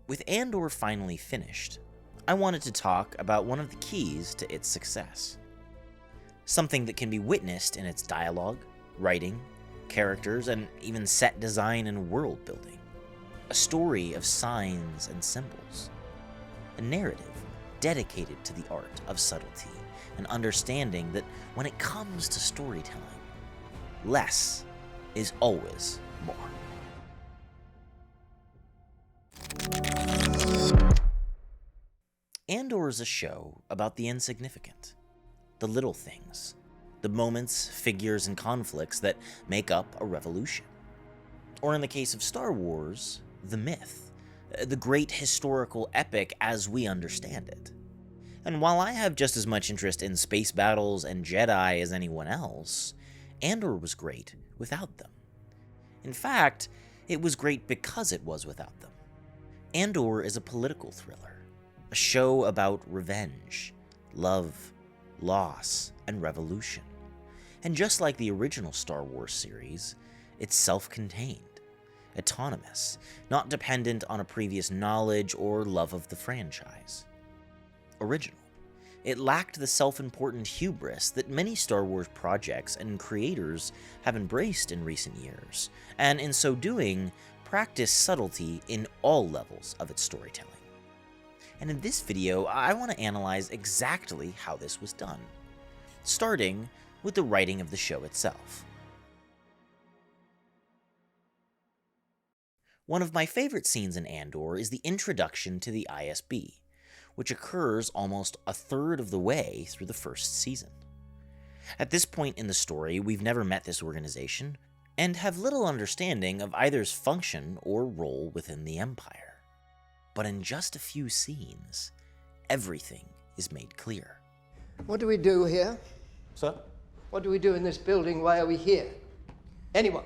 With Andor finally finished, I wanted to talk about one of the keys to its success. Something that can be witnessed in its dialogue, writing, characters, and even set design and world building. A story of signs and symbols. A narrative dedicated to the art of subtlety and understanding that when it comes to storytelling, less is always more. Andor is a show about the insignificant, the little things, the moments, figures, and conflicts that make up a revolution. Or in the case of Star Wars, the myth, the great historical epic as we understand it. And while I have just as much interest in space battles and Jedi as anyone else, Andor was great without them. In fact, it was great because it was without them. Andor is a political thriller, a show about revenge, love, loss, and revolution. And just like the original Star Wars series, it's self-contained, autonomous, not dependent on a previous knowledge or love of the franchise. Original. It lacked the self-important hubris that many Star Wars projects and creators have embraced in recent years, and in so doing, practiced subtlety in all levels of its storytelling. And in this video, I want to analyze exactly how this was done, starting with the writing of the show itself. One of my favorite scenes in Andor is the introduction to the ISB, which occurs almost a third of the way through the first season. At this point in the story, we've never met this organization, and have little understanding of either's function or role within the Empire. But in just a few scenes, everything is made clear. What do we do here? Sir? What do we do in this building? Why are we here? Anyone?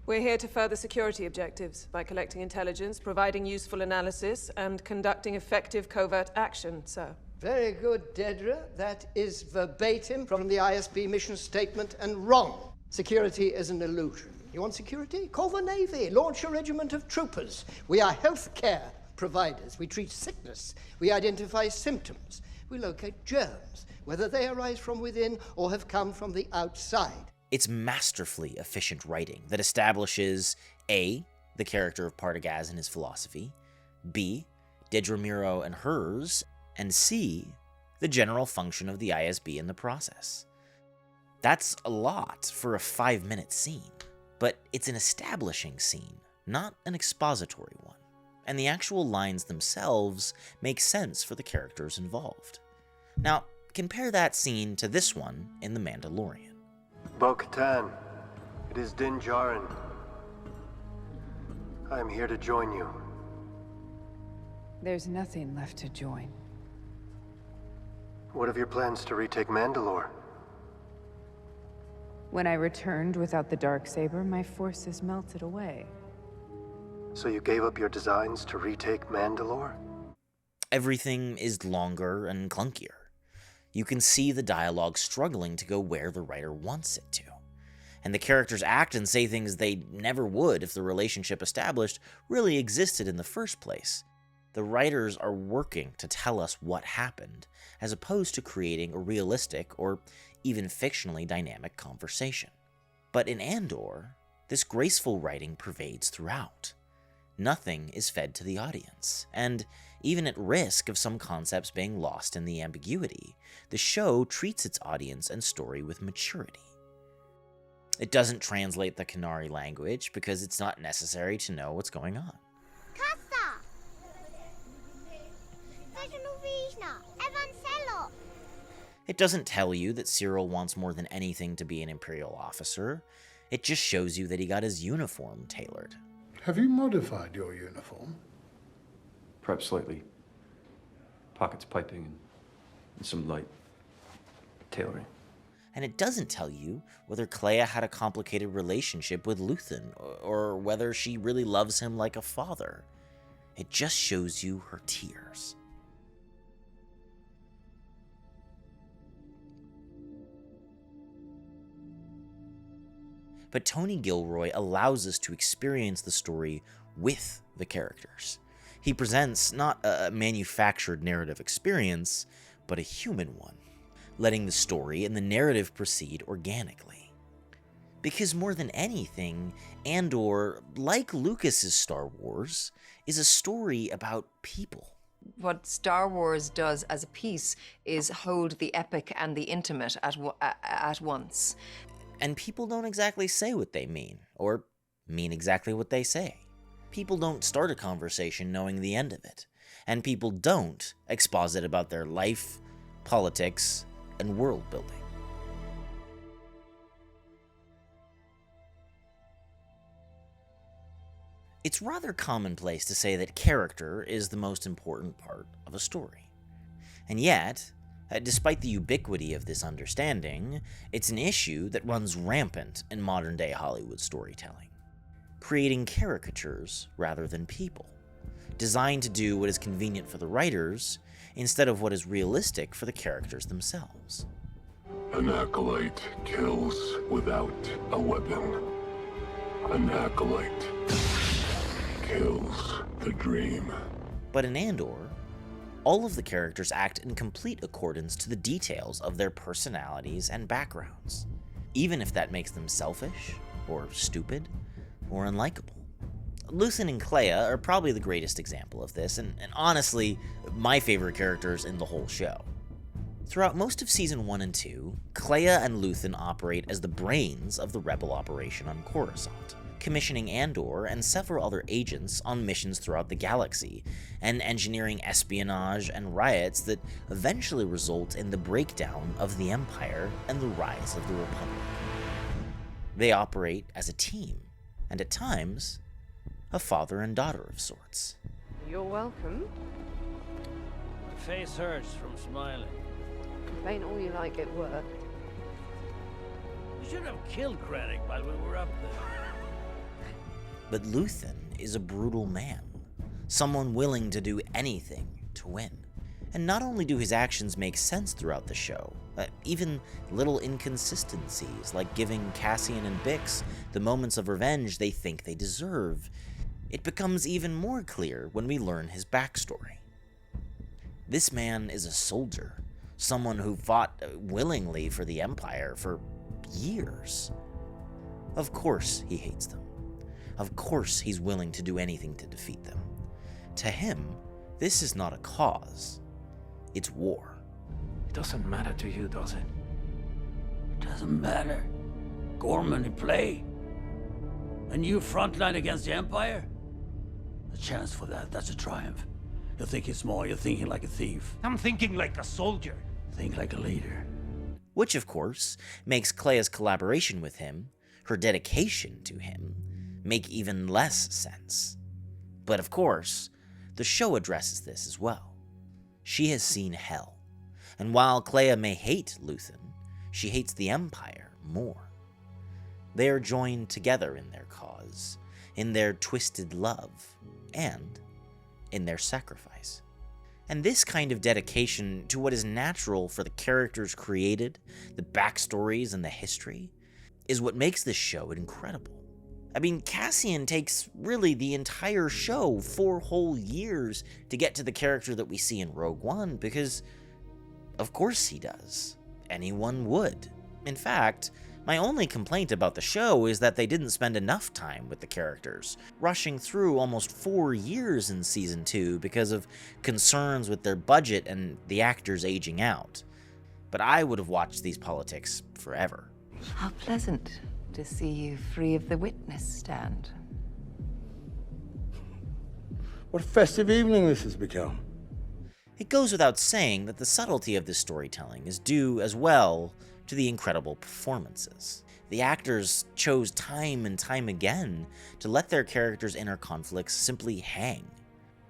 We're here to further security objectives by collecting intelligence, providing useful analysis, and conducting effective covert action, sir. Very good, Dedra. That is verbatim from the ISB mission statement and wrong. Security is an illusion. You want security? Call the Navy. Launch a regiment of troopers. We are healthcare providers. We treat sickness. We identify symptoms. We locate germs, whether they arise from within or have come from the outside. It's masterfully efficient writing that establishes A, the character of Partagaz and his philosophy, B, Dedra Meero and hers, and C, the general function of the ISB in the process. That's a lot for a 5-minute scene, but it's an establishing scene, not an expository one, and the actual lines themselves make sense for the characters involved. Now, compare that scene to this one in The Mandalorian. Bo-Katan, it is Din Djarin. I am here to join you. There's nothing left to join. What of your plans to retake Mandalore? When I returned without the Darksaber, my forces melted away. So you gave up your designs to retake Mandalore? Everything is longer and clunkier. You can see the dialogue struggling to go where the writer wants it to. And the characters act and say things they never would if the relationship established really existed in the first place. The writers are working to tell us what happened, as opposed to creating a realistic or even fictionally dynamic conversation. But in Andor, this graceful writing pervades throughout. Nothing is fed to the audience, and even at risk of some concepts being lost in the ambiguity, the show treats its audience and story with maturity. It doesn't translate the Kenari language because it's not necessary to know what's going on. It doesn't tell you that Syril wants more than anything to be an Imperial officer. It just shows you that he got his uniform tailored. Have you modified your uniform? Perhaps slightly. Pockets piping and some light tailoring. And it doesn't tell you whether Kleya had a complicated relationship with Luthen, or whether she really loves him like a father. It just shows you her tears. But Tony Gilroy allows us to experience the story with the characters. He presents not a manufactured narrative experience, but a human one, letting the story and the narrative proceed organically. Because more than anything, Andor, like Lucas's Star Wars, is a story about people. What Star Wars does as a piece is hold the epic and the intimate at once. And people don't exactly say what they mean, or mean exactly what they say. People don't start a conversation knowing the end of it, and people don't exposit about their life, politics, and world building. It's rather commonplace to say that character is the most important part of a story. And yet, despite the ubiquity of this understanding, it's an issue that runs rampant in modern-day Hollywood storytelling. Creating caricatures rather than people, designed to do what is convenient for the writers instead of what is realistic for the characters themselves. An acolyte kills without a weapon. An acolyte kills the dream. But in Andor, all of the characters act in complete accordance to the details of their personalities and backgrounds, even if that makes them selfish, or stupid, or unlikable. Luthen and Clea are probably the greatest example of this, and honestly, my favorite characters in the whole show. Throughout most of Season 1 and 2, Clea and Luthen operate as the brains of the rebel operation on Coruscant, commissioning Andor and several other agents on missions throughout the galaxy, and engineering espionage and riots that eventually result in the breakdown of the Empire and the rise of the Republic. They operate as a team, and at times, a father and daughter of sorts. You're welcome. My face hurts from smiling. Complain all you like at work. You should have killed Krennic while we were up there. But Luthen is a brutal man, someone willing to do anything to win. And not only do his actions make sense throughout the show, even little inconsistencies like giving Cassian and Bix the moments of revenge they think they deserve, it becomes even more clear when we learn his backstory. This man is a soldier, someone who fought willingly for the Empire for years. Of course he hates them. Of course he's willing to do anything to defeat them. To him, this is not a cause. It's war. It doesn't matter to you, does it? It doesn't matter. Gorman in play. A new front line against the Empire? A chance for that's a triumph. You think it's small, you're thinking like a thief. I'm thinking like a soldier. Think like a leader. Which, of course, makes Clea's collaboration with him, her dedication to him, make even less sense. But of course, the show addresses this as well. She has seen hell, and while Clea may hate Luthen, she hates the Empire more. They are joined together in their cause, in their twisted love, and in their sacrifice. And this kind of dedication to what is natural for the characters created, the backstories and the history, is what makes this show incredible. I mean, Cassian takes really the entire show 4 whole years to get to the character that we see in Rogue One, because of course he does. Anyone would. In fact, my only complaint about the show is that they didn't spend enough time with the characters, rushing through almost 4 years in Season 2 because of concerns with their budget and the actors aging out. But I would have watched these politics forever. How pleasant to see you free of the witness stand. What a festive evening this has become. It goes without saying that the subtlety of this storytelling is due as well to the incredible performances. The actors chose time and time again to let their characters' inner conflicts simply hang,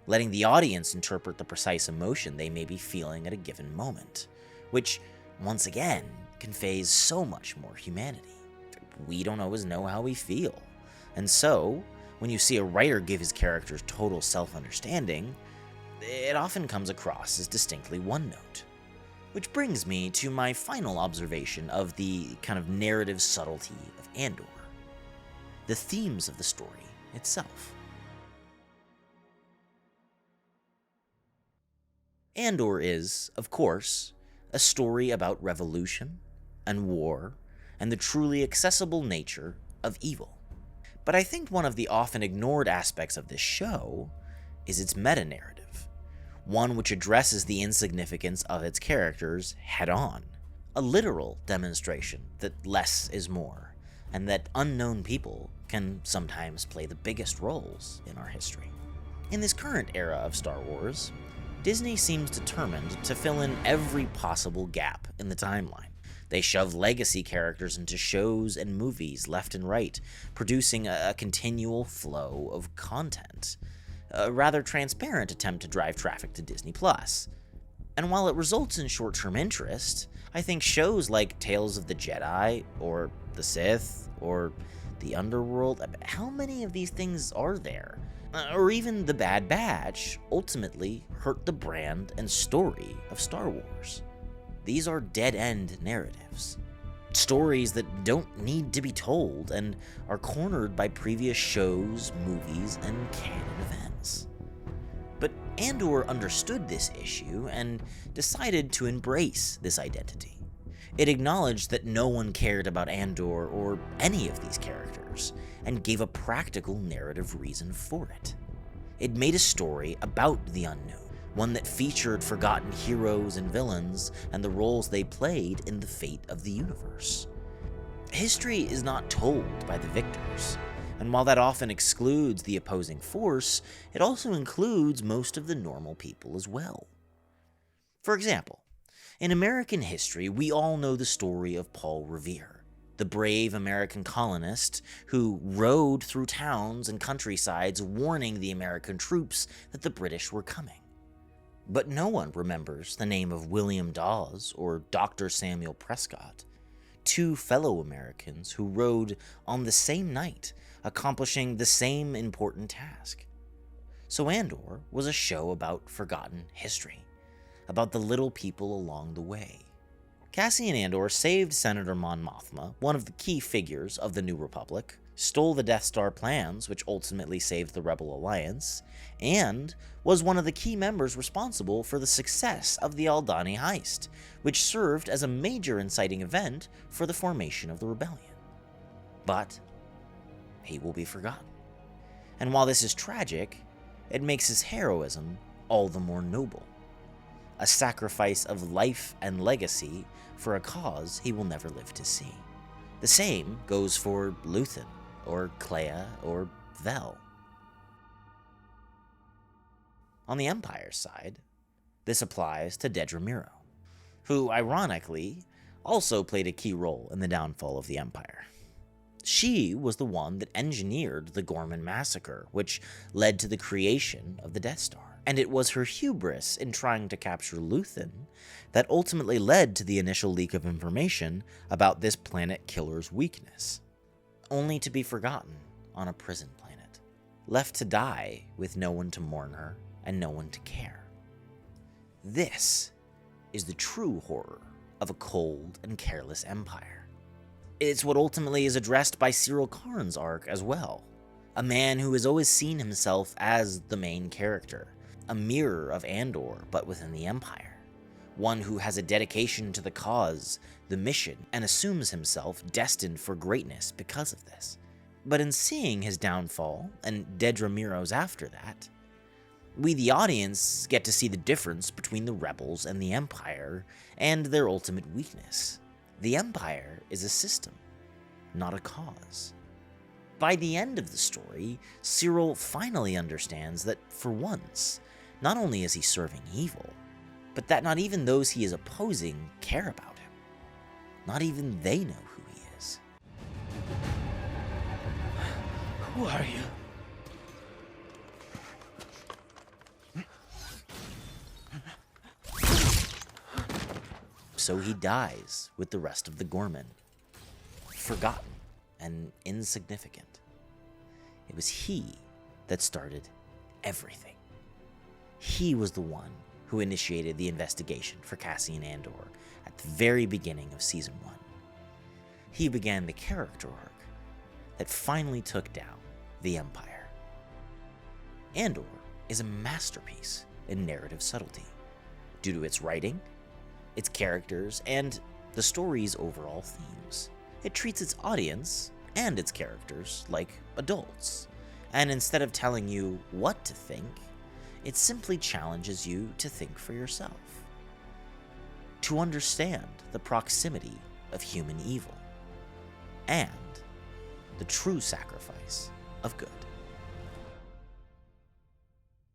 letting the audience interpret the precise emotion they may be feeling at a given moment, which, once again, conveys so much more humanity. We don't always know how we feel, and so, when you see a writer give his characters total self-understanding, it often comes across as distinctly one-note. Which brings me to my final observation of the kind of narrative subtlety of Andor: the themes of the story itself. Andor is, of course, a story about revolution and war and the truly accessible nature of evil. But I think one of the often ignored aspects of this show is its meta-narrative, one which addresses the insignificance of its characters head-on, a literal demonstration that less is more, and that unknown people can sometimes play the biggest roles in our history. In this current era of Star Wars, Disney seems determined to fill in every possible gap in the timeline. They shove legacy characters into shows and movies left and right, producing a continual flow of content. A rather transparent attempt to drive traffic to Disney+. And while it results in short-term interest, I think shows like Tales of the Jedi, or the Sith, or the Underworld, how many of these things are there? Or even The Bad Batch ultimately hurt the brand and story of Star Wars. These are dead-end narratives. Stories that don't need to be told and are cornered by previous shows, movies, and canon events. But Andor understood this issue and decided to embrace this identity. It acknowledged that no one cared about Andor or any of these characters, and gave a practical narrative reason for it. It made a story about the unknown, one that featured forgotten heroes and villains and the roles they played in the fate of the universe. History is not told by the victors, and while that often excludes the opposing force, it also includes most of the normal people as well. For example, in American history, we all know the story of Paul Revere, the brave American colonist who rode through towns and countrysides warning the American troops that the British were coming. But no one remembers the name of William Dawes or Dr. Samuel Prescott, two fellow Americans who rode on the same night, accomplishing the same important task. So Andor was a show about forgotten history, about the little people along the way. Cassian Andor saved Senator Mon Mothma, one of the key figures of the New Republic, stole the Death Star plans which ultimately saved the Rebel Alliance, and was one of the key members responsible for the success of the Aldhani heist, which served as a major inciting event for the formation of the rebellion. But he will be forgotten. And while this is tragic, it makes his heroism all the more noble. A sacrifice of life and legacy for a cause he will never live to see. The same goes for Luthen, or Clea, or Vel. On the Empire's side, this applies to Dedra Meero, who, ironically, also played a key role in the downfall of the Empire. She was the one that engineered the Gorman massacre, which led to the creation of the Death Star. And it was her hubris in trying to capture Luthen that ultimately led to the initial leak of information about this planet killer's weakness, only to be forgotten on a prison planet, left to die with no one to mourn her and no one to care. This is the true horror of a cold and careless empire. It's what ultimately is addressed by Syril Karn's arc as well, a man who has always seen himself as the main character, a mirror of Andor but within the Empire, one who has a dedication to the cause, the mission, and assumes himself destined for greatness because of this. But in seeing his downfall, and Dedra Meero's after that, we the audience get to see the difference between the rebels and the Empire, and their ultimate weakness. The Empire is a system, not a cause. By the end of the story, Syril finally understands that, for once, not only is he serving evil, but that not even those he is opposing care about him. Not even they know who he is. Who are you? So he dies with the rest of the Gorman, forgotten and insignificant. It was he that started everything. He was the one who initiated the investigation for Cassian Andor at the very beginning of Season 1. He began the character arc that finally took down the Empire. Andor is a masterpiece in narrative subtlety. due to its writing, its characters, and the story's overall themes. It treats its audience and its characters like adults, and instead of telling you what to think, it simply challenges you to think for yourself, to understand the proximity of human evil, and the true sacrifice of good.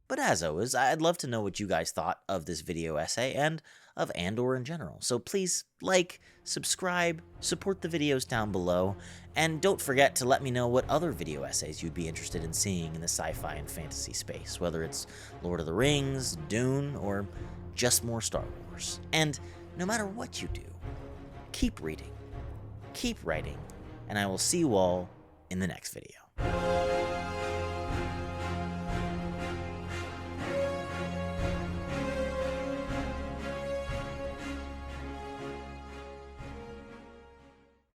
But as always, I'd love to know what you guys thought of this video essay and of Andor in general. So please like, subscribe, support the videos down below, and don't forget to let me know what other video essays you'd be interested in seeing in the sci-fi and fantasy space, whether it's Lord of the Rings, Dune, or just more Star Wars. And no matter what you do, keep reading, keep writing, and I will see you all in the next video.